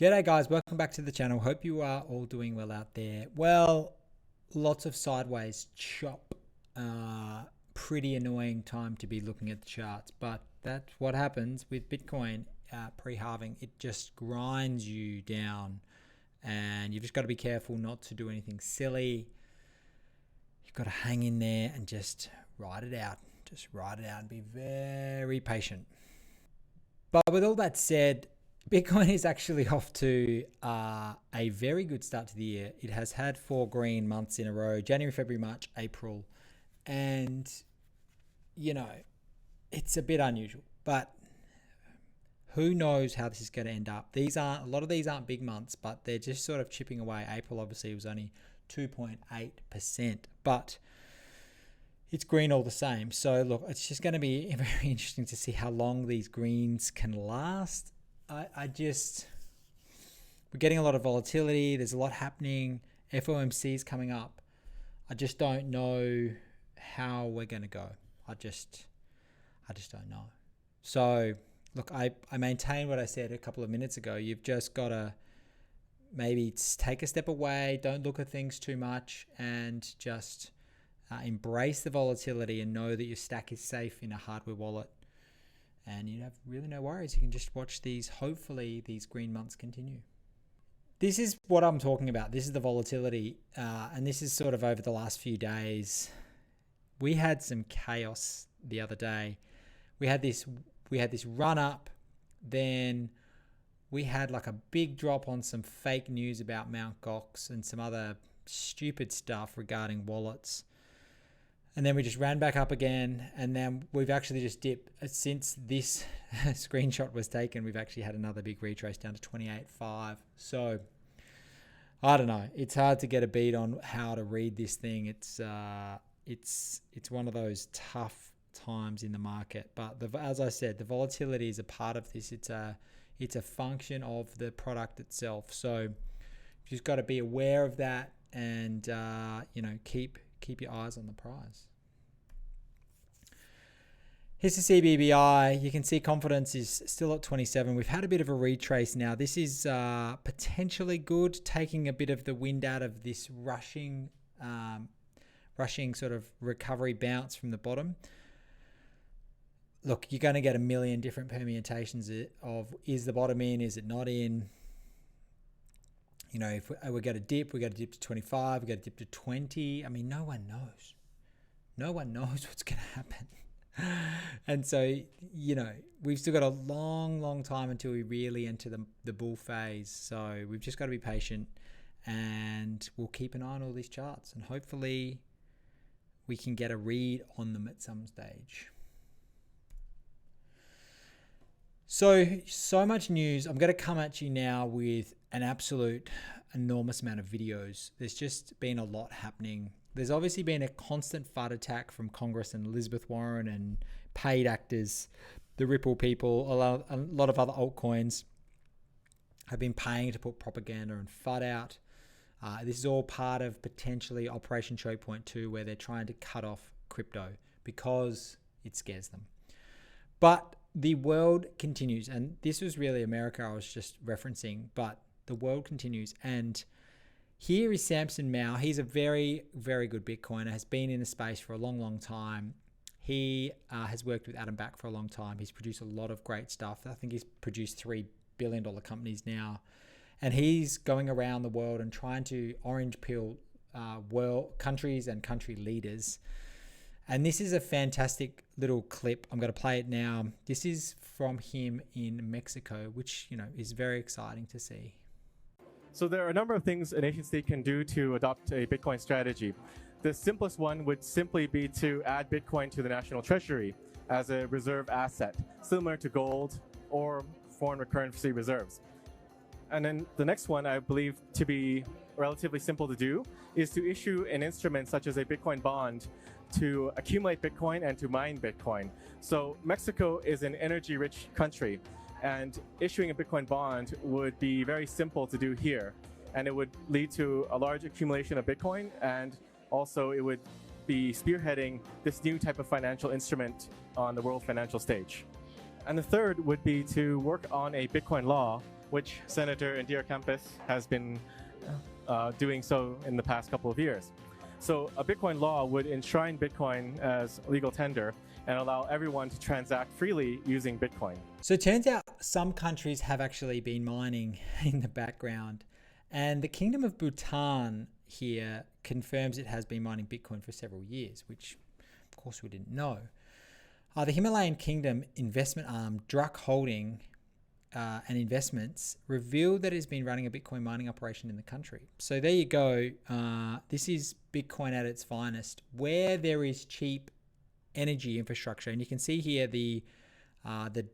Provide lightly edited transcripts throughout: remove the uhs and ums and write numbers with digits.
G'day guys, welcome back to the channel. Hope you are all doing well out there. Well, lots of sideways chop. Pretty annoying time to be looking at the charts, but that's what happens with Bitcoin pre-halving. It just grinds you down and you've just got to be careful not to do anything silly. You've got to hang in there and just ride it out. Just ride it out and be very patient. But with all that said, Bitcoin is actually off to a very good start to the year. It has had 4 green months in a row, January, February, March, April. And, you know, it's a bit unusual, but who knows how this is going to end up. A lot of these aren't big months, but they're just sort of chipping away. April obviously was only 2.8%, but it's green all the same. So look, it's just going to be very interesting to see how long these greens can last. We're getting a lot of volatility. There's a lot happening. FOMC is coming up. I just don't know how we're going to go. I just don't know. So look, I maintain what I said a couple of minutes ago. You've just got to maybe take a step away. Don't look at things too much and just embrace the volatility and know that your stack is safe in a hardware wallet. And you have really no worries. You can just watch hopefully these green months continue. This is what I'm talking about. This is the volatility. And this is sort of over the last few days. We had some chaos the other day. We had this run up. Then we had like a big drop on some fake news about Mt. Gox and some other stupid stuff regarding wallets. And then we just ran back up again, and then we've actually just dipped. Since this screenshot was taken, we've actually had another big retrace down to 28.5. So I don't know. It's hard to get a beat on how to read this thing. It's one of those tough times in the market. But as I said, the volatility is a part of this. It's a function of the product itself. So you've just got to be aware of that, and keep your eyes on the prize. Here's the CBBI. You can see confidence is still at 27. We've had a bit of a retrace now. This is potentially good, taking a bit of the wind out of this rushing sort of recovery bounce from the bottom. Look, you're going to get a million different permutations of, is the bottom in, is it not in? You know, if we got a dip, we got to dip to 25, we got to dip to 20. I mean, no one knows. No one knows what's going to happen. And so, we've still got a long time until we really enter the bull phase. So we've just got to be patient, and we'll keep an eye on all these charts, and hopefully we can get a read on them at some stage. So much news. I'm going to come at you now with an absolute enormous amount of videos. There's just been a lot happening. There's obviously been a constant FUD attack from Congress and Elizabeth Warren and paid actors, the Ripple people, a lot of other altcoins have been paying to put propaganda and FUD out. This is all part of potentially Operation Choke Point 2, where they're trying to cut off crypto because it scares them. But the world continues, and this was really America I was just referencing, but the world continues. And here is Samson Mow. He's a very, very good Bitcoiner, has been in the space for a long time. He has worked with Adam Back for a long time. He's produced a lot of great stuff. I think he's produced $3 billion companies now. And he's going around the world and trying to orange pill countries and country leaders. And this is a fantastic little clip. I'm going to play it now. This is from him in Mexico, which, is very exciting to see. So there are a number of things a nation state can do to adopt a Bitcoin strategy. The simplest one would simply be to add Bitcoin to the national treasury as a reserve asset, similar to gold or foreign currency reserves. And then the next one, I believe to be relatively simple to do, is to issue an instrument such as a Bitcoin bond to accumulate Bitcoin and to mine Bitcoin. So Mexico is an energy-rich country, and issuing a Bitcoin bond would be very simple to do here. And it would lead to a large accumulation of Bitcoin, and also it would be spearheading this new type of financial instrument on the world financial stage. And the third would be to work on a Bitcoin law which Senator Indira Campus has been doing so in the past couple of years. So a Bitcoin law would enshrine Bitcoin as legal tender and allow everyone to transact freely using Bitcoin. So it turns out some countries have actually been mining in the background, and the Kingdom of Bhutan here confirms it has been mining Bitcoin for several years, which of course we didn't know. The Himalayan Kingdom investment arm, Druk Holding and Investments, revealed that it has been running a Bitcoin mining operation in the country. So there you go. This is Bitcoin at its finest, where there is cheap energy infrastructure. And you can see here the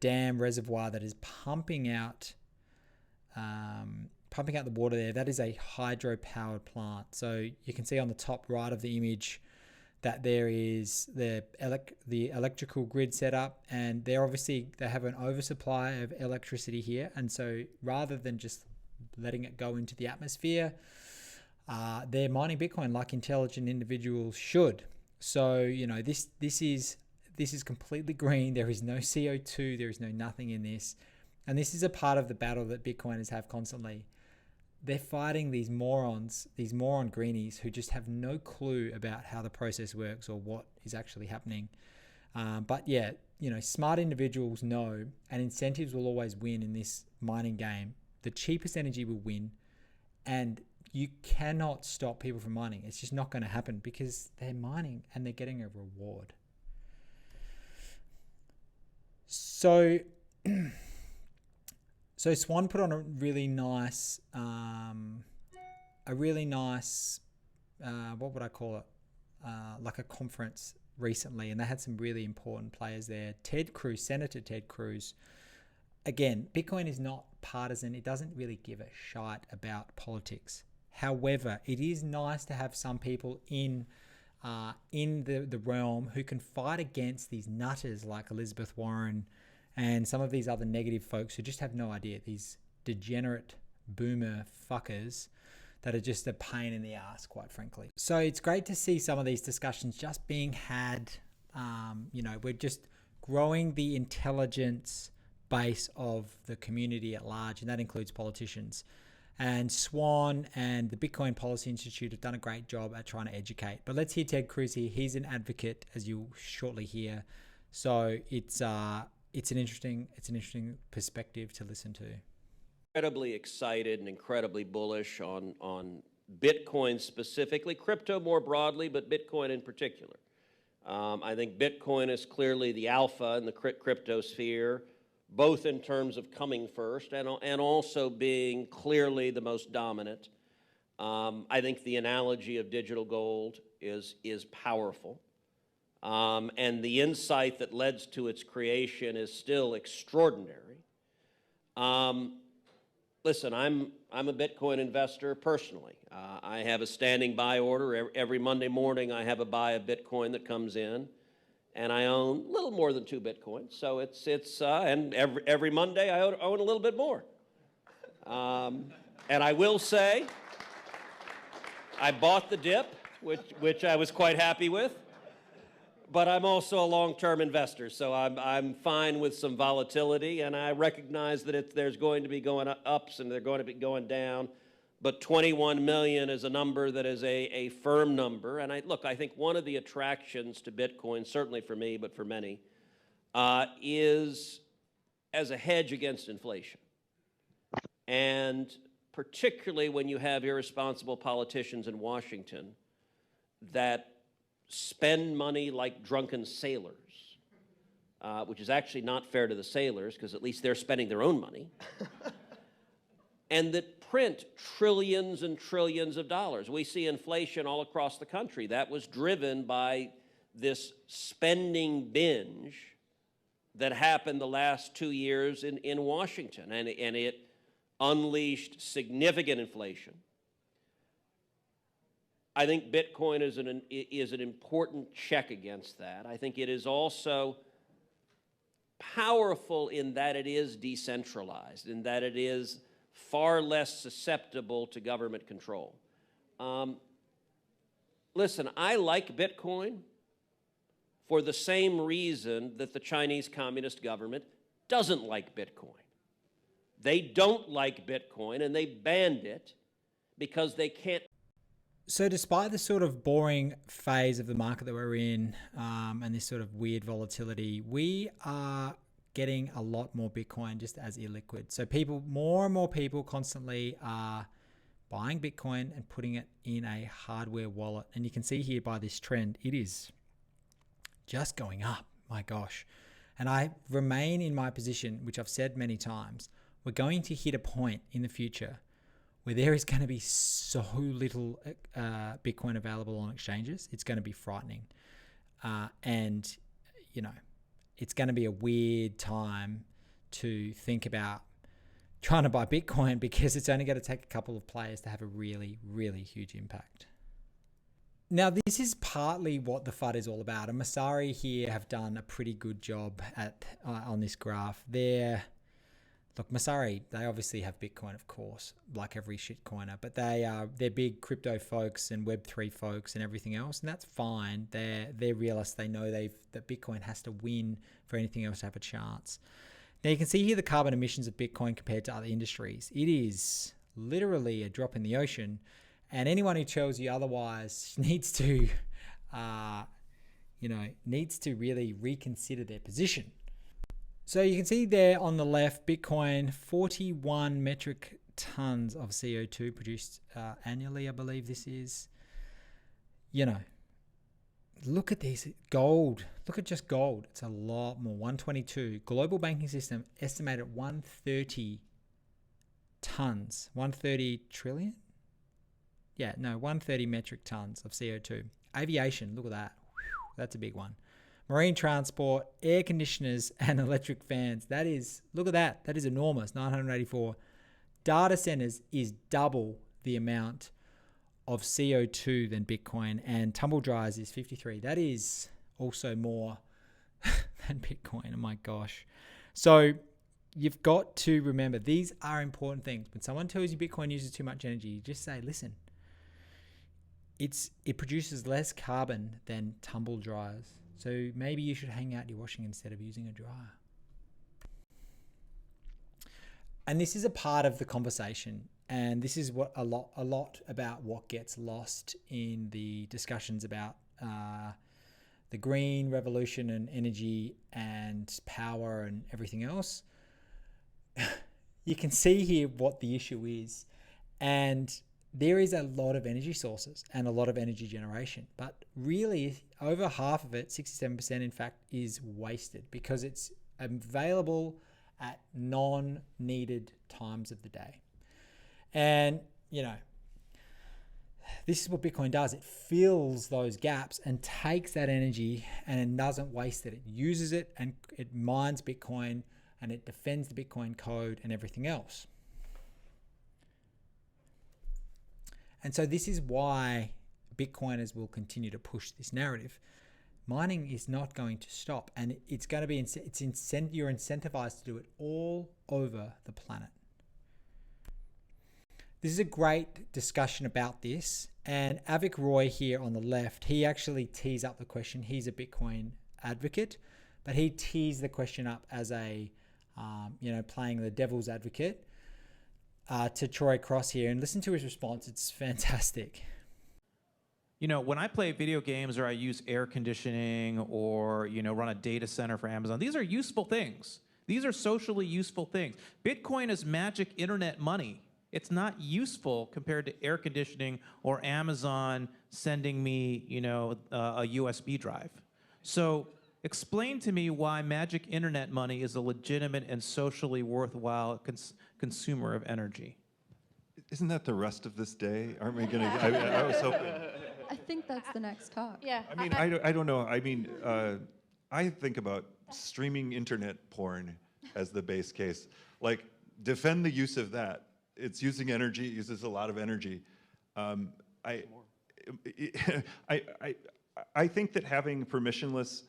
dam reservoir that is pumping out the water there. That is a hydro-powered plant. So you can see on the top right of the image that there is the electrical grid set up, and they have an oversupply of electricity here. And so rather than just letting it go into the atmosphere, they're mining Bitcoin like intelligent individuals should. So, this is completely green. There is no CO2. There is no nothing in this. And this is a part of the battle that Bitcoiners have constantly. They're fighting these moron greenies who just have no clue about how the process works or what is actually happening. But yeah, smart individuals know, and incentives will always win in this mining game. The cheapest energy will win, and you cannot stop people from mining. It's just not going to happen because they're mining and they're getting a reward. So Swan put on a really nice, what would I call it? Like a conference recently, and they had some really important players there. Senator Ted Cruz. Again, Bitcoin is not partisan. It doesn't really give a shite about politics. However, it is nice to have some people in the realm who can fight against these nutters like Elizabeth Warren and some of these other negative folks who just have no idea, these degenerate boomer fuckers that are just a pain in the ass, quite frankly. So it's great to see some of these discussions just being had. We're just growing the intelligence base of the community at large, and that includes politicians. And Swan and the Bitcoin Policy Institute have done a great job at trying to educate. But let's hear Ted Cruz here. He's an advocate, as you'll shortly hear. So it's an interesting perspective to listen to. Incredibly excited and incredibly bullish on Bitcoin specifically, crypto more broadly, but Bitcoin in particular. I think Bitcoin is clearly the alpha in the crypto sphere, both in terms of coming first and also being clearly the most dominant. I think the analogy of digital gold is powerful. And the insight that led to its creation is still extraordinary. Listen, I'm a Bitcoin investor personally. I have a standing buy order. Every Monday morning I have a buy of Bitcoin that comes in, and I own a little more than 2 Bitcoins. So and every Monday I own a little bit more. And I will say, I bought the dip, which I was quite happy with. But I'm also a long-term investor, so I'm fine with some volatility, and I recognize that there's going to be going ups and they're going to be going down. But 21 million is a number that is a firm number. And I think one of the attractions to Bitcoin, certainly for me, but for many, is as a hedge against inflation. And particularly when you have irresponsible politicians in Washington that spend money like drunken sailors, which is actually not fair to the sailors because at least they're spending their own money, and that print trillions and trillions of dollars. We see inflation all across the country. That was driven by this spending binge that happened the last 2 years in Washington, and it unleashed significant inflation. I think Bitcoin is an important check against that. I think it is also powerful in that it is decentralized, in that it is far less susceptible to government control. Listen, I like Bitcoin for the same reason that the Chinese Communist government doesn't like Bitcoin. They don't like Bitcoin, and they banned it because they can't. So despite the sort of boring phase of the market that we're in, and this sort of weird volatility, we are getting a lot more Bitcoin just as illiquid. So more and more people constantly are buying Bitcoin and putting it in a hardware wallet. And you can see here by this trend, it is just going up. My gosh. And I remain in my position, which I've said many times. We're going to hit a point in the future where there is going to be so little Bitcoin available on exchanges. It's going to be frightening. And, you know, it's going to be a weird time to think about trying to buy Bitcoin, because it's only going to take a couple of players to have a really, really huge impact. Now, this is partly what the FUD is all about. And Masari here have done a pretty good job on this graph. Look, Masari, they obviously have Bitcoin, of course, like every shitcoiner, but they're big crypto folks and Web3 folks and everything else, and that's fine. They're realists. They know that Bitcoin has to win for anything else to have a chance. Now, you can see here the carbon emissions of Bitcoin compared to other industries. It is literally a drop in the ocean, and anyone who tells you otherwise needs to really reconsider their position. So you can see there on the left, Bitcoin, 41 metric tons of CO2 produced annually, I believe this is. You know, look at these. Gold. Look at just gold. It's a lot more. 122. Global banking system estimated 130 tons. 130 trillion? Yeah, no, 130 metric tons of CO2. Aviation, look at that. Whew, that's a big one. Marine transport, air conditioners, and electric fans. Look at that. That is enormous, 984. Data centers is double the amount of CO2 than Bitcoin, and tumble dryers is 53. That is also more than Bitcoin. Oh my gosh. So you've got to remember, these are important things. When someone tells you Bitcoin uses too much energy, you just say, listen, it produces less carbon than tumble dryers. So maybe you should hang out your washing instead of using a dryer. And this is a part of the conversation. And this is what a lot about what gets lost in the discussions about the green revolution and energy and power and everything else. You can see here what the issue is. And there is a lot of energy sources and a lot of energy generation, but really over half of it, 67% in fact, is wasted because it's available at non-needed times of the day. And, you know, this is what Bitcoin does. It fills those gaps and takes that energy and it doesn't waste it. It uses it and it mines Bitcoin and it defends the Bitcoin code and everything else. And so this is why Bitcoiners will continue to push this narrative. Mining is not going to stop, and it's going to be you're incentivized to do it all over the planet. This is a great discussion about this, and Avik Roy here on the left, he actually tees up the question. He's a Bitcoin advocate, but he tees the question up as a playing the devil's advocate. To Troy Cross here, and listen to his response. It's fantastic. You know, when I play video games or I use air conditioning or, run a data center for Amazon, these are useful things. These are socially useful things. Bitcoin is magic internet money. It's not useful compared to air conditioning or Amazon sending me, a USB drive. So explain to me why magic internet money is a legitimate and socially worthwhile consumer of energy. Isn't that the rest of this day? Aren't we going to? I was hoping. I think that's the next talk. Yeah. I mean, I don't know. I mean, I think about streaming internet porn as the base case. Like, defend the use of that. It's using energy. It uses a lot of energy. I think that having permissionless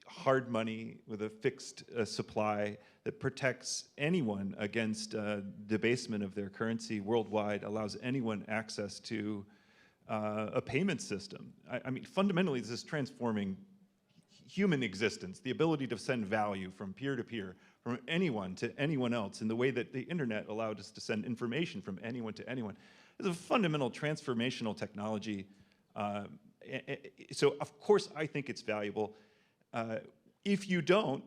hard money with a fixed supply that protects anyone against debasement of their currency worldwide, allows anyone access to a payment system. I mean, fundamentally, this is transforming human existence, the ability to send value from peer to peer, from anyone to anyone else in the way that the internet allowed us to send information from anyone to anyone. It's a fundamental transformational technology. So of course I think it's valuable. If you don't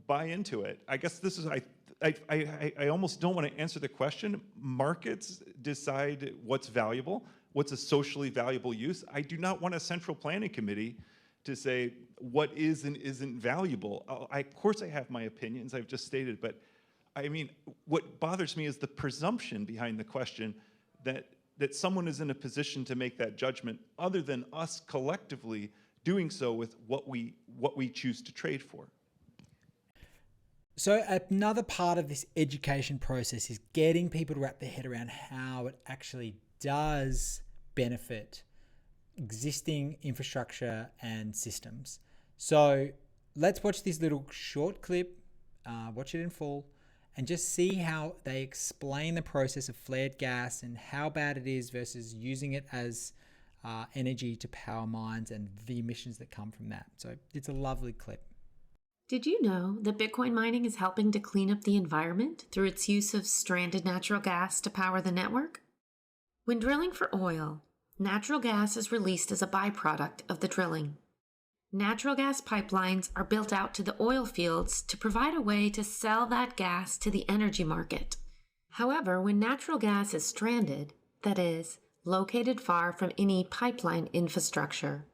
buy into it. I guess this is, I almost don't want to answer the question. Markets decide what's valuable, what's a socially valuable use. I do not want a central planning committee to say what is and isn't valuable. Of course I have my opinions, I've just stated, but I mean, what bothers me is the presumption behind the question that someone is in a position to make that judgment other than us collectively doing so with what we choose to trade for. So another part of this education process is getting people to wrap their head around how it actually does benefit existing infrastructure and systems. So let's watch this little short clip, watch it in full, and just see how they explain the process of flared gas and how bad it is versus using it as energy to power mines and the emissions that come from that. So it's a lovely clip. Did you know that Bitcoin mining is helping to clean up the environment through its use of stranded natural gas to power the network? When drilling for oil, natural gas is released as a byproduct of the drilling. Natural gas pipelines are built out to the oil fields to provide a way to sell that gas to the energy market. However, when natural gas is stranded, that is, located far from any pipeline infrastructure,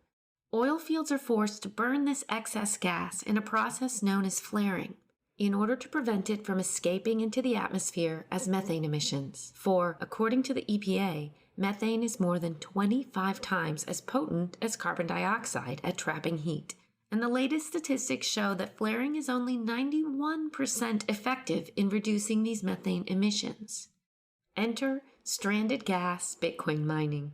oil fields are forced to burn this excess gas in a process known as flaring in order to prevent it from escaping into the atmosphere as methane emissions. For, according to the EPA, methane is more than 25 times as potent as carbon dioxide at trapping heat. And the latest statistics show that flaring is only 91% effective in reducing these methane emissions. Enter stranded gas Bitcoin mining.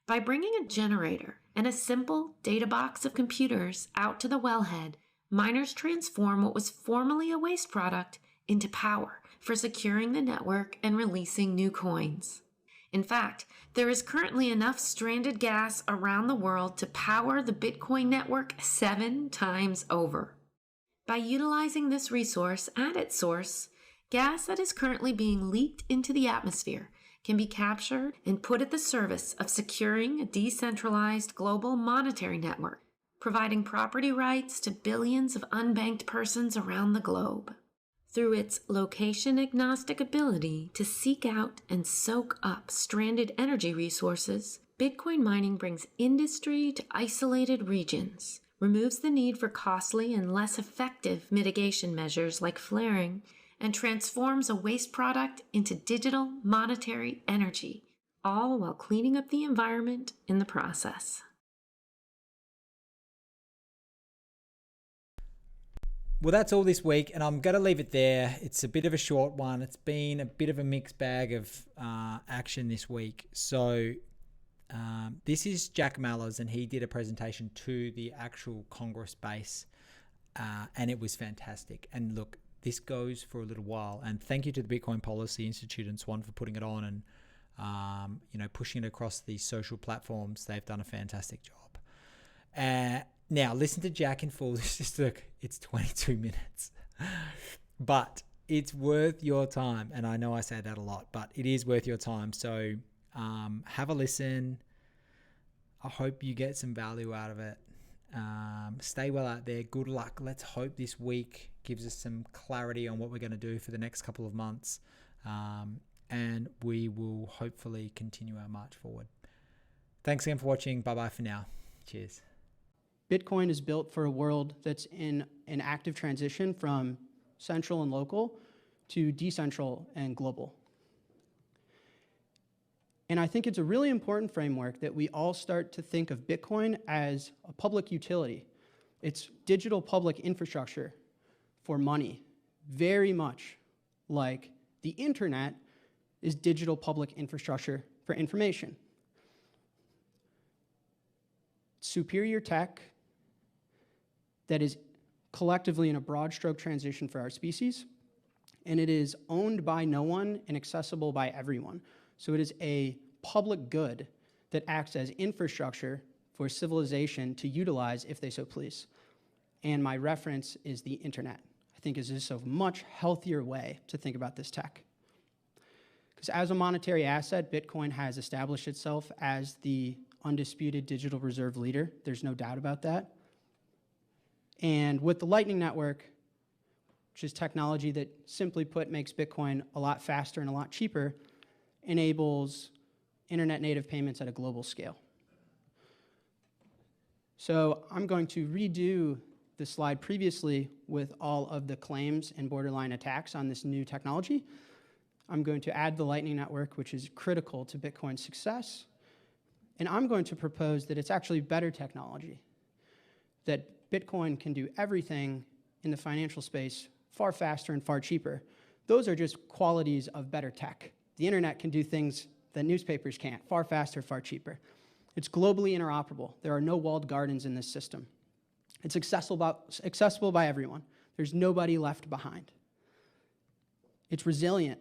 By bringing a generator and a simple data box of computers out to the wellhead, miners transform what was formerly a waste product into power for securing the network and releasing new coins. In fact, there is currently enough stranded gas around the world to power the Bitcoin network 7 times over. By utilizing this resource at its source, gas that is currently being leaked into the atmosphere can be captured and put at the service of securing a decentralized global monetary network, providing property rights to billions of unbanked persons around the globe. Through its location-agnostic ability to seek out and soak up stranded energy resources, Bitcoin mining brings industry to isolated regions, removes the need for costly and less effective mitigation measures like flaring, and transforms a waste product into digital monetary energy, all while cleaning up the environment in the process. Well, that's all this week, and I'm going to leave it there. It's a bit of a short one. It's been a bit of a mixed bag of action this week. So this is Jack Mallers, and he did a presentation to the actual Congress base, and it was fantastic. And look, this goes for a little while. And thank you to the Bitcoin Policy Institute and Swan for putting it on and pushing it across these social platforms. They've done a fantastic job. Now, listen to Jack in full. It's 22 minutes. But it's worth your time. And I know I say that a lot, but it is worth your time. So have a listen. I hope you get some value out of it. Stay well out there. Good luck. Let's hope this week gives us some clarity on what we're going to do for the next couple of months. And we will hopefully continue our march forward. Thanks again for watching. Bye-bye for now. Cheers. Bitcoin is built for a world that's in an active transition from central and local to decentral and global. And I think it's a really important framework that we all start to think of Bitcoin as a public utility. It's digital public infrastructure for money, very much like the internet is digital public infrastructure for information. Superior tech that is collectively in a broad stroke transition for our species, and it is owned by no one and accessible by everyone. So it is a public good that acts as infrastructure for civilization to utilize if they so please. And my reference is the internet. I think is just a much healthier way to think about this tech. Because as a monetary asset, Bitcoin has established itself as the undisputed digital reserve leader. There's no doubt about that. And with the Lightning Network, which is technology that, simply put, makes Bitcoin a lot faster and a lot cheaper, enables internet native payments at a global scale. So I'm going to redo the slide previously with all of the claims and borderline attacks on this new technology. I'm going to add the Lightning Network, which is critical to Bitcoin's success. And I'm going to propose that it's actually better technology, that Bitcoin can do everything in the financial space far faster and far cheaper. Those are just qualities of better tech. The internet can do things that newspapers can't, far faster, far cheaper. It's globally interoperable. There are no walled gardens in this system. It's accessible by everyone. There's nobody left behind. It's resilient.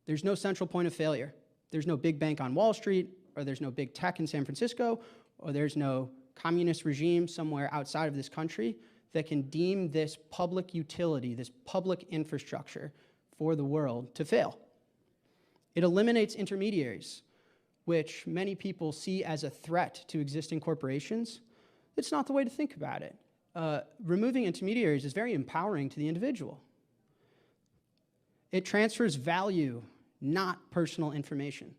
There's no central point of failure. There's no big bank on Wall Street, or there's no big tech in San Francisco, or there's no communist regime somewhere outside of this country that can deem this public utility, this public infrastructure for the world to fail. It eliminates intermediaries, which many people see as a threat to existing corporations. It's not the way to think about it. Removing intermediaries is very empowering to the individual. It transfers value, not personal information.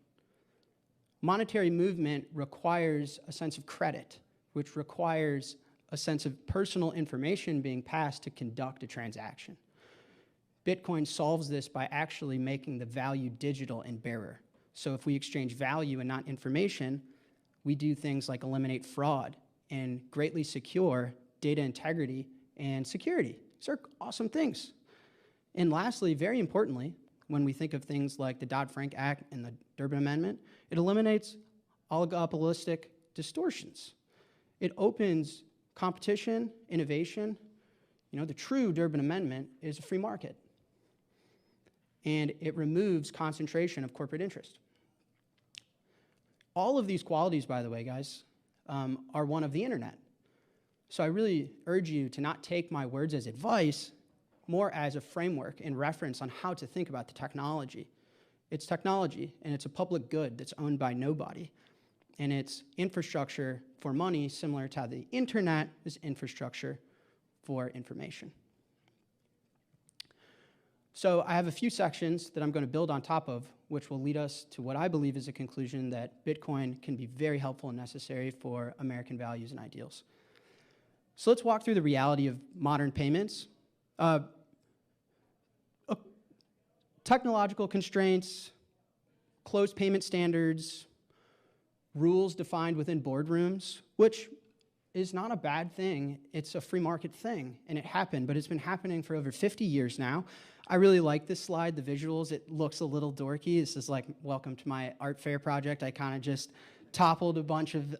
Monetary movement requires a sense of credit, which requires a sense of personal information being passed to conduct a transaction. Bitcoin solves this by actually making the value digital and bearer. So if we exchange value and not information, we do things like eliminate fraud and greatly secure data integrity and security. These are awesome things. And lastly, very importantly, when we think of things like the Dodd-Frank Act and the Durbin Amendment, it eliminates oligopolistic distortions. It opens competition, innovation. You know, the true Durbin Amendment is a free market. And it removes concentration of corporate interest. All of these qualities, by the way, guys, are one of the internet. So I really urge you to not take my words as advice, more as a framework and reference on how to think about the technology. It's technology, and it's a public good that's owned by nobody. And it's infrastructure for money, similar to how the internet is infrastructure for information. So I have a few sections that I'm going to build on top of, which will lead us to what I believe is a conclusion that Bitcoin can be very helpful and necessary for American values and ideals. So let's walk through the reality of modern payments. Technological constraints, closed payment standards, rules defined within boardrooms, which is not a bad thing. It's a free market thing, and it happened, but it's been happening for over 50 years now. I really like this slide, the visuals. It looks a little dorky. This is like, welcome to my art fair project. I kind of just toppled a bunch of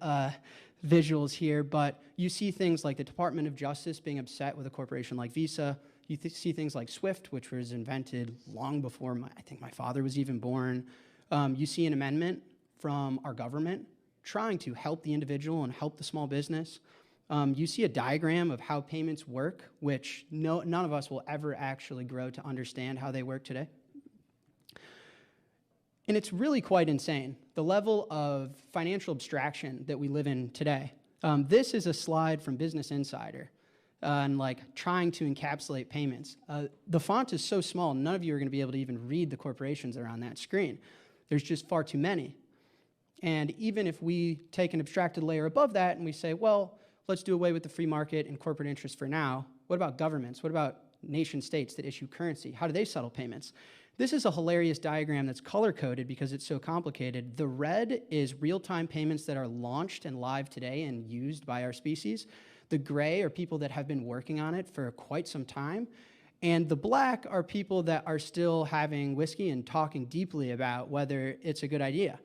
visuals here, but you see things like the Department of Justice being upset with a corporation like Visa. You see things like SWIFT, which was invented long before I think my father was even born. You see an amendment from our government trying to help the individual and help the small business. You see a diagram of how payments work, which none of us will ever actually grow to understand how they work today. And it's really quite insane, the level of financial abstraction that we live in today. This is a slide from Business Insider on like trying to encapsulate payments. The font is so small, none of you are going to be able to even read the corporations that are on that screen. There's just far too many. And even if we take an abstracted layer above that and we say, well, let's do away with the free market and corporate interest for now, what about governments? What about nation states that issue currency? How do they settle payments? This is a hilarious diagram that's color-coded because it's so complicated. The red is real-time payments that are launched and live today and used by our species. The gray are people that have been working on it for quite some time. And the black are people that are still having whiskey and talking deeply about whether it's a good idea.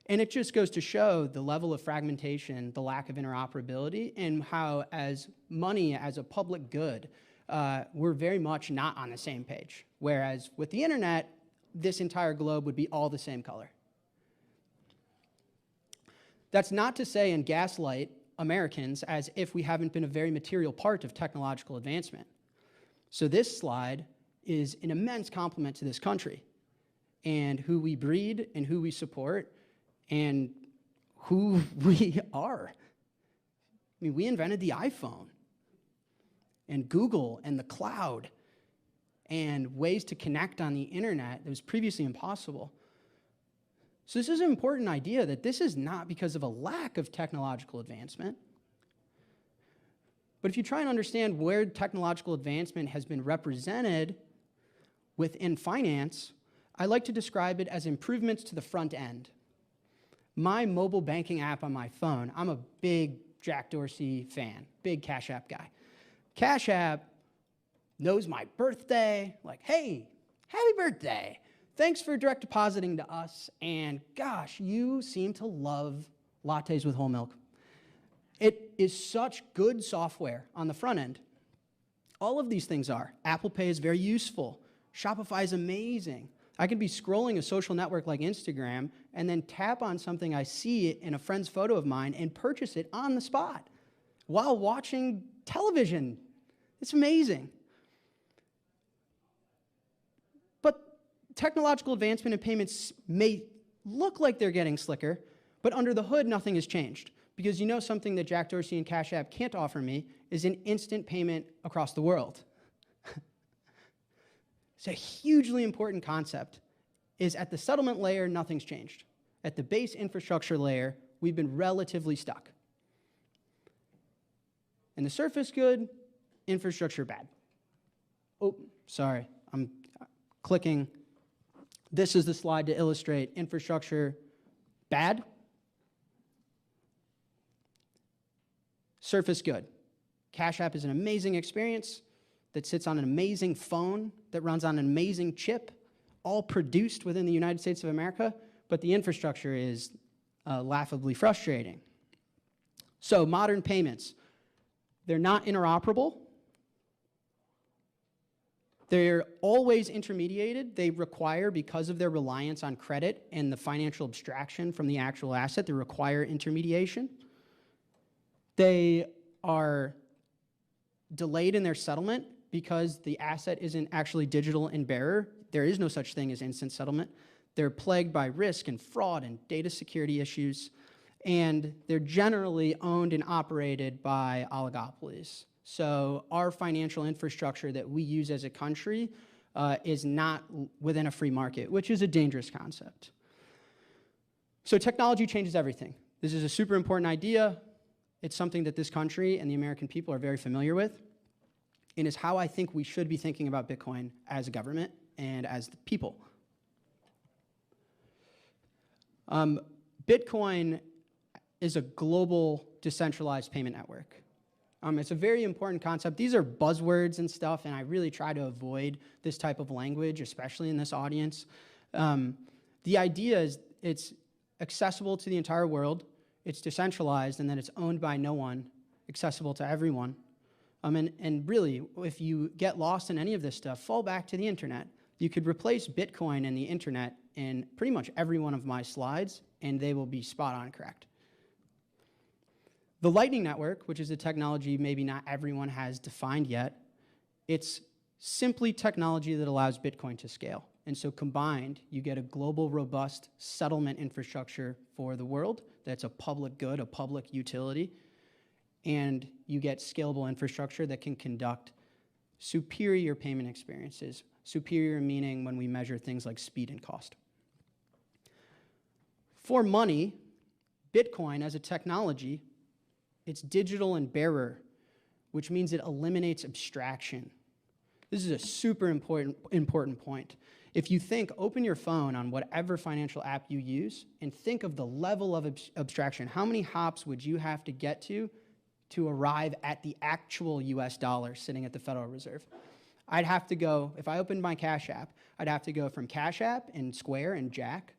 And it just goes to show the level of fragmentation, the lack of interoperability, and how as money, as a public good, we're very much not on the same page. Whereas with the internet, this entire globe would be all the same color. That's not to say and gaslight Americans as if we haven't been a very material part of technological advancement. So this slide is an immense compliment to this country and who we breed and who we support and who we are. I mean, we invented the iPhone and Google and the cloud and ways to connect on the internet that was previously impossible. So this is an important idea that this is not because of a lack of technological advancement. But if you try and understand where technological advancement has been represented within finance, I like to describe it as improvements to the front end. My mobile banking app on my phone, I'm a big Jack Dorsey fan, big Cash App guy. Cash App knows my birthday, like, hey, happy birthday. Thanks for direct depositing to us, and gosh, you seem to love lattes with whole milk. It is such good software on the front end. All of these things are. Apple Pay is very useful. Shopify is amazing. I could be scrolling a social network like Instagram and then tap on something I see in a friend's photo of mine and purchase it on the spot while watching television. It's amazing. But technological advancement in payments may look like they're getting slicker, but under the hood, nothing has changed. Because you know something that Jack Dorsey and Cash App can't offer me is an instant payment across the world. It's a hugely important concept, is at the settlement layer, nothing's changed. At the base infrastructure layer, we've been relatively stuck. And the surface good, infrastructure bad. Oh, sorry, I'm clicking. This is the slide to illustrate infrastructure bad, surface good. Cash App is an amazing experience that sits on an amazing phone, that runs on an amazing chip, all produced within the United States of America, but the infrastructure is laughably frustrating. So modern payments, they're not interoperable. They're always intermediated. They require, because of their reliance on credit and the financial abstraction from the actual asset, they require intermediation. They are delayed in their settlement because the asset isn't actually digital in bearer. There is no such thing as instant settlement. They're plagued by risk and fraud and data security issues, and they're generally owned and operated by oligopolies. So our financial infrastructure that we use as a country is not within a free market, which is a dangerous concept. So technology changes everything. This is a super important idea. It's something that this country and the American people are very familiar with, and is how I think we should be thinking about Bitcoin as a government and as the people. Bitcoin is a global decentralized payment network. It's a very important concept. These are buzzwords and stuff, and I really try to avoid this type of language, especially in this audience. The idea is it's accessible to the entire world, it's decentralized, and then it's owned by no one, accessible to everyone. And really, if you get lost in any of this stuff, fall back to the internet. You could replace Bitcoin and the internet in pretty much every one of my slides, and they will be spot on correct. The Lightning Network, which is a technology maybe not everyone has defined yet, it's simply technology that allows Bitcoin to scale. And so combined, you get a global, robust settlement infrastructure for the world that's a public good, a public utility, and you get scalable infrastructure that can conduct superior payment experiences. Superior meaning when we measure things like speed and cost. For money, Bitcoin as a technology, it's digital and bearer, which means it eliminates abstraction. This is a super important point. If you think, open your phone on whatever financial app you use and think of the level of abstraction. How many hops would you have to get to arrive at the actual US dollar sitting at the Federal Reserve? I'd have to go, if I opened my Cash App, I'd have to go from Cash App and Square and Jack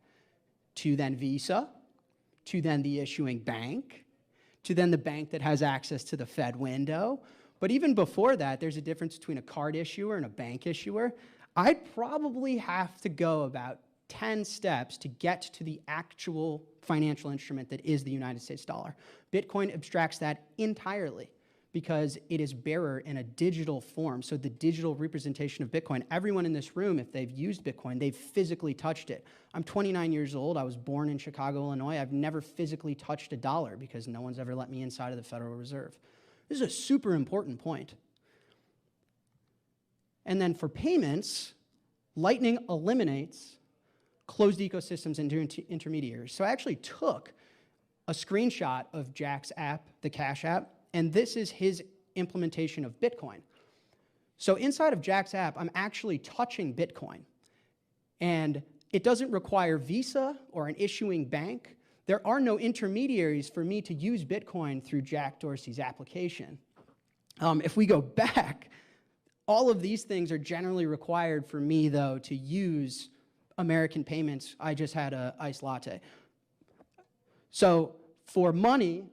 to then Visa, to then the issuing bank, to then the bank that has access to the Fed window. But even before that, there's a difference between a card issuer and a bank issuer. I'd probably have to go about 10 steps to get to the actual financial instrument that is the United States dollar. Bitcoin abstracts that entirely. because it is bearer in a digital form. So the digital representation of Bitcoin, everyone in this room, if they've used Bitcoin, they've physically touched it. I'm 29 years old. I was born in Chicago, Illinois. I've never physically touched a dollar because no one's ever let me inside of the Federal Reserve. This is a super important point. And then for payments, Lightning eliminates closed ecosystems and intermediaries. So I actually took a screenshot of Jack's app, the Cash App, and this is his implementation of Bitcoin. So inside of Jack's app, I'm actually touching Bitcoin. And it doesn't require Visa or an issuing bank. There are no intermediaries for me to use Bitcoin through Jack Dorsey's application. If we go back, all of these things are generally required for me, though, to use American payments. I just had an iced latte. So for money,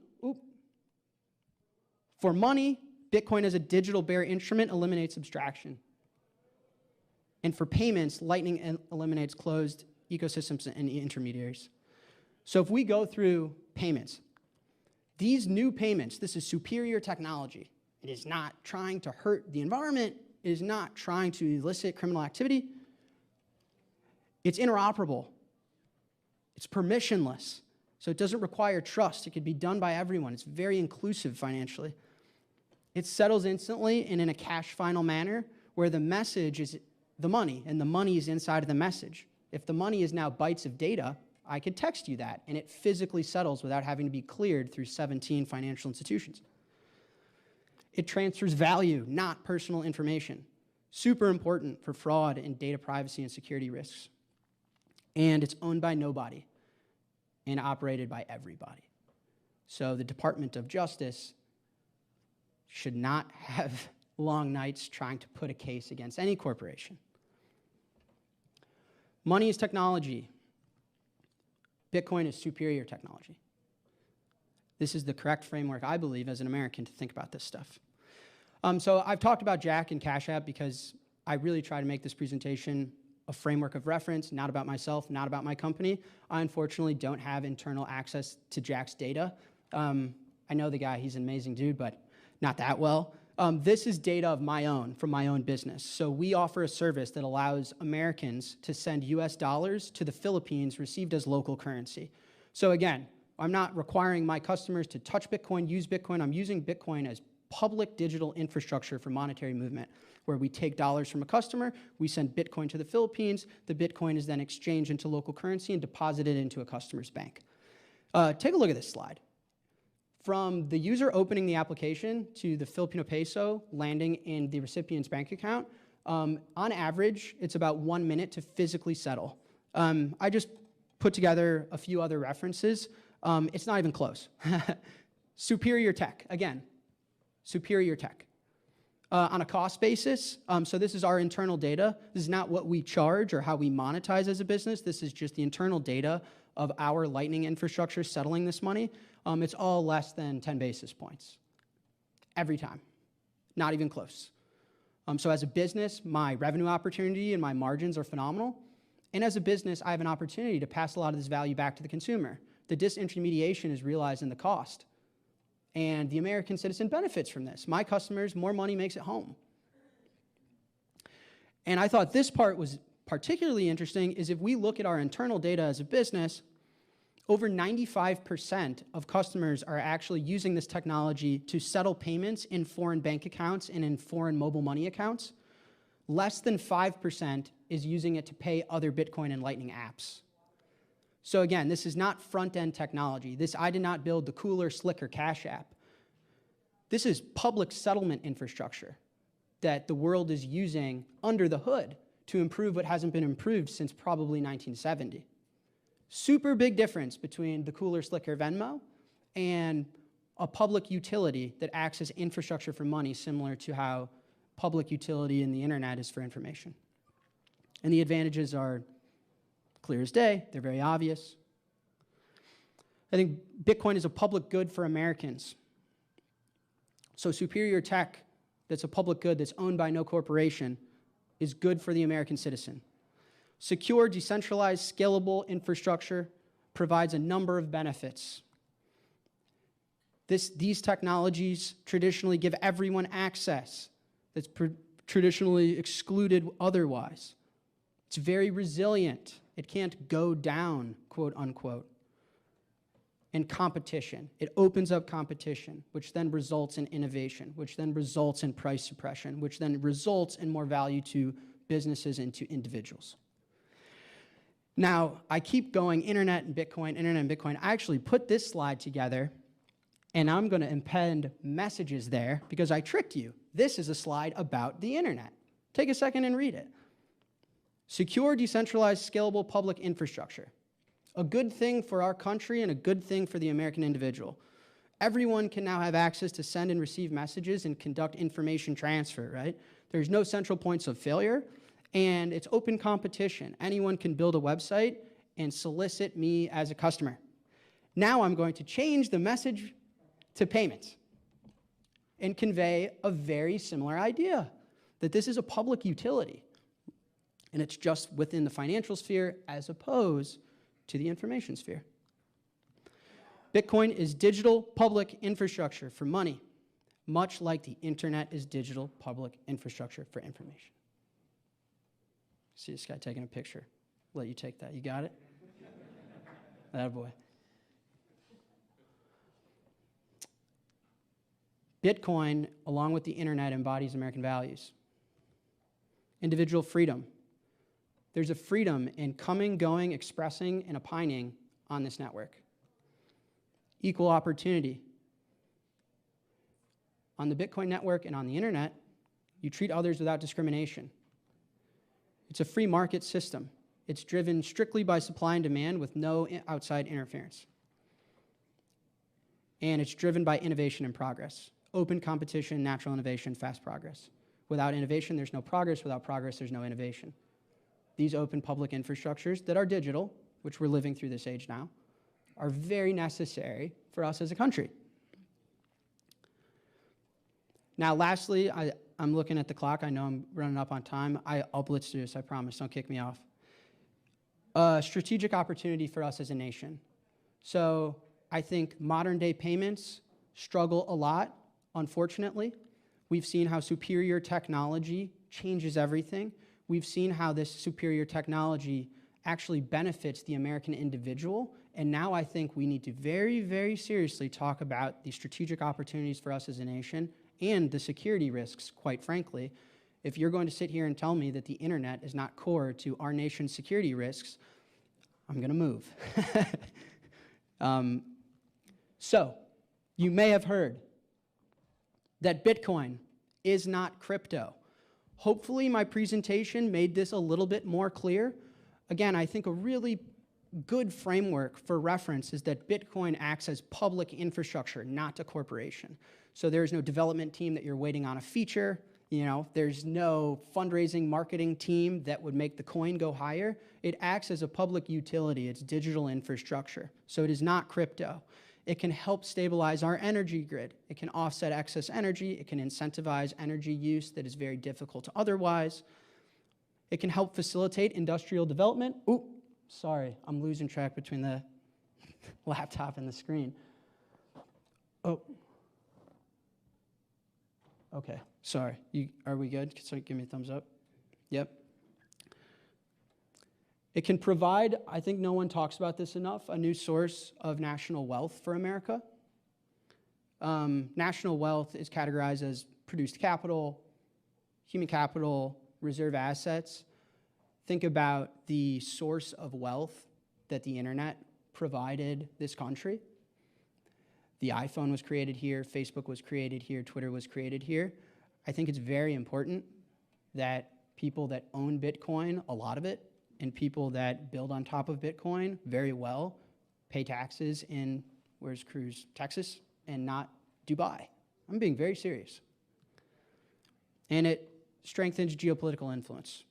Bitcoin as a digital bearer instrument eliminates abstraction. And for payments, Lightning eliminates closed ecosystems and intermediaries. So if we go through payments, these new payments, this is superior technology. It is not trying to hurt the environment. It is not trying to elicit criminal activity. It's interoperable. It's permissionless. So it doesn't require trust. It can be done by everyone. It's very inclusive financially. It settles instantly and in a cash final manner where the message is the money and the money is inside of the message. If the money is now bytes of data, I could text you that and it physically settles without having to be cleared through 17 financial institutions. It transfers value, not personal information. Super important for fraud and data privacy and security risks. And it's owned by nobody and operated by everybody. So the Department of Justice should not have long nights trying to put a case against any corporation. Money is technology. Bitcoin is superior technology. This is the correct framework, I believe, as an American to think about this stuff. So I've talked about Jack and Cash App because I really try to make this presentation a framework of reference, not about myself, not about my company. I unfortunately don't have internal access to Jack's data. I know the guy, he's an amazing dude, but not that well. This is data of my own, from my own business. So we offer a service that allows Americans to send US dollars to the Philippines received as local currency. So again, I'm not requiring my customers to touch Bitcoin, use Bitcoin. I'm using Bitcoin as public digital infrastructure for monetary movement, where we take dollars from a customer, we send Bitcoin to the Philippines, the Bitcoin is then exchanged into local currency and deposited into a customer's bank. Take a look at this slide. From the user opening the application to the Filipino peso landing in the recipient's bank account, on average, it's about 1 minute to physically settle. I just put together a few other references. It's not even close. Superior tech, again, superior tech. On a cost basis, so this is our internal data. This is not what we charge or how we monetize as a business. This is just the internal data of our Lightning infrastructure settling this money. It's all less than 10 basis points every time, not even close. So as a business, my revenue opportunity and my margins are phenomenal. And as a business, I have an opportunity to pass a lot of this value back to the consumer. The disintermediation is realized in the cost. And the American citizen benefits from this. My customers, more money makes it home. And I thought this part was particularly interesting is if we look at our internal data as a business, over 95% of customers are actually using this technology to settle payments in foreign bank accounts and in foreign mobile money accounts. Less than 5% is using it to pay other Bitcoin and Lightning apps. So again, this is not front-end technology. I did not build the cooler, slicker Cash App. This is public settlement infrastructure that the world is using under the hood to improve what hasn't been improved since probably 1970. Super big difference between the cooler, slicker Venmo and a public utility that acts as infrastructure for money, similar to how public utility in the internet is for information. And the advantages are clear as day. They're very obvious. I think Bitcoin is a public good for Americans. So superior tech that's a public good that's owned by no corporation is good for the American citizen. Secure, decentralized, scalable infrastructure provides a number of benefits. These technologies traditionally give everyone access that's traditionally excluded otherwise. It's very resilient. It can't go down, quote unquote. And competition. It opens up competition, which then results in innovation, which then results in price suppression, which then results in more value to businesses and to individuals. Now, I keep going internet and Bitcoin, internet and Bitcoin. I actually put this slide together, and I'm going to append messages there because I tricked you. This is a slide about the internet. Take a second and read it. Secure, decentralized, scalable public infrastructure. A good thing for our country and a good thing for the American individual. Everyone can now have access to send and receive messages and conduct information transfer, right? There's no central points of failure, and it's open competition. Anyone can build a website and solicit me as a customer. Now I'm going to change the message to payments and convey a very similar idea, that this is a public utility, and it's just within the financial sphere as opposed to the information sphere. Bitcoin is digital public infrastructure for money, much like the internet is digital public infrastructure for information. See this guy taking a picture. Let you take that. You got it? That boy. Bitcoin, along with the internet, embodies American values. Individual freedom. There's a freedom in coming, going, expressing, and opining on this network. Equal opportunity. On the Bitcoin network and on the internet, you treat others without discrimination. It's a free market system. It's driven strictly by supply and demand with no outside interference. And it's driven by innovation and progress. Open competition, natural innovation, fast progress. Without innovation, there's no progress. Without progress, there's no innovation. These open public infrastructures that are digital, which we're living through this age now, are very necessary for us as a country. Now, lastly, I'm looking at the clock. I know I'm running up on time. I'll blitz through this, I promise. Don't kick me off. Strategic opportunity for us as a nation. So I think modern day payments struggle a lot, unfortunately. We've seen how superior technology changes everything. We've seen how this superior technology actually benefits the American individual. And now I think we need to very, very seriously talk about the strategic opportunities for us as a nation and the security risks, quite frankly. If you're going to sit here and tell me that the internet is not core to our nation's security risks, I'm going to move. So, you may have heard that Bitcoin is not crypto. Hopefully my presentation made this a little bit more clear. Again, I think a really good framework for reference is that Bitcoin acts as public infrastructure, not a corporation. So there's no development team that you're waiting on a feature. There's no fundraising marketing team that would make the coin go higher. It acts as a public utility. It's digital infrastructure. So it is not crypto. It can help stabilize our energy grid. It can offset excess energy. It can incentivize energy use that is very difficult to otherwise. It can help facilitate industrial development. Ooh, sorry, I'm losing track between the laptop and the screen. Oh. Okay, sorry. Are we good? So give me a thumbs up. Yep. It can provide, I think no one talks about this enough, a new source of national wealth for America. National wealth is categorized as produced capital, human capital, reserve assets. Think about the source of wealth that the internet provided this country. The iPhone was created here, Facebook was created here, Twitter was created here. I think it's very important that people that own Bitcoin, a lot of it, and people that build on top of Bitcoin very well pay taxes in, where's Cruz, Texas, and not Dubai. I'm being very serious. And it strengthens geopolitical influence.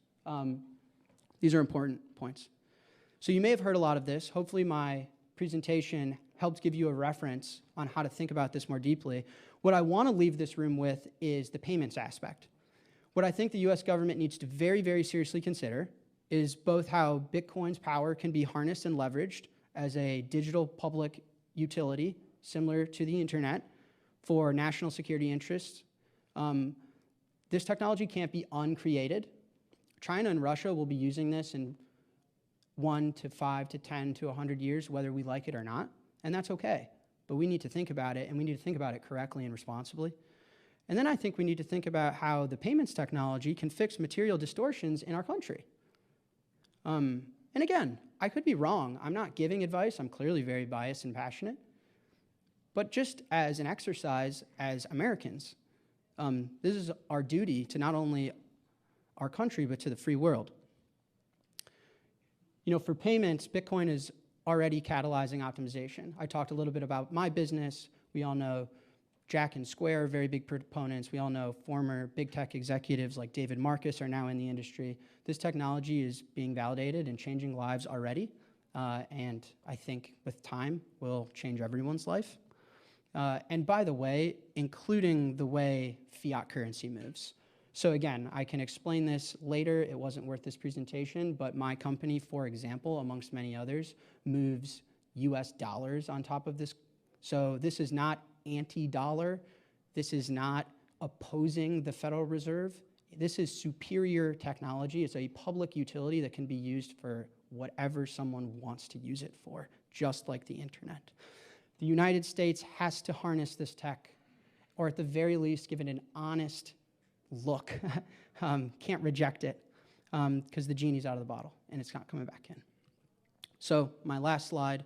These are important points. So you may have heard a lot of this. Hopefully my presentation helped give you a reference on how to think about this more deeply. What I want to leave this room with is the payments aspect. What I think the US government needs to very, very seriously consider is both how Bitcoin's power can be harnessed and leveraged as a digital public utility, similar to the internet, for national security interests. This technology can't be uncreated. China and Russia will be using this in 1 to 5 to 10 to 100 years, whether we like it or not, and that's okay. But we need to think about it, and we need to think about it correctly and responsibly. And then I think we need to think about how the payments technology can fix material distortions in our country. And again, I could be wrong. I'm not giving advice. I'm clearly very biased and passionate. But just as an exercise as Americans, this is our duty to not only our country, but to the free world. You know, for payments, Bitcoin is already catalyzing optimization. I talked a little bit about my business. We all know Jack and Square are very big proponents. We all know former big tech executives like David Marcus are now in the industry. This technology is being validated and changing lives already, and I think with time will change everyone's life. And by the way, including the way fiat currency moves. So again, I can explain this later. It wasn't worth this presentation, but my company, for example, amongst many others, moves US dollars on top of this. So this is not anti-dollar. This is not opposing the Federal Reserve. This is superior technology. It's a public utility that can be used for whatever someone wants to use it for, just like the internet. The United States has to harness this tech, or at the very least, give it an honest look. Can't reject it, because the genie's out of the bottle, and it's not coming back in. So my last slide,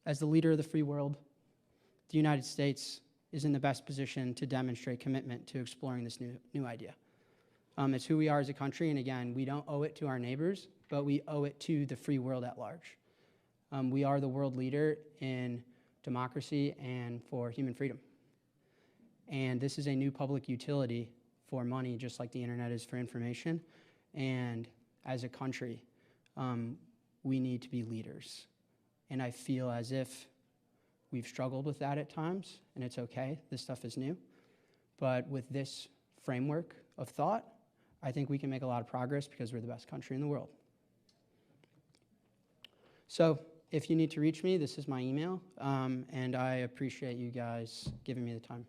as the leader of the free world, the United States is in the best position to demonstrate commitment to exploring this new idea. It's who we are as a country, and again, we don't owe it to our neighbors, but we owe it to the free world at large. We are the world leader in democracy and for human freedom. And this is a new public utility for money, just like the internet is for information. And as a country, we need to be leaders. And I feel as if we've struggled with that at times, and it's okay, this stuff is new. But with this framework of thought, I think we can make a lot of progress because we're the best country in the world. So if you need to reach me, this is my email, and I appreciate you guys giving me the time.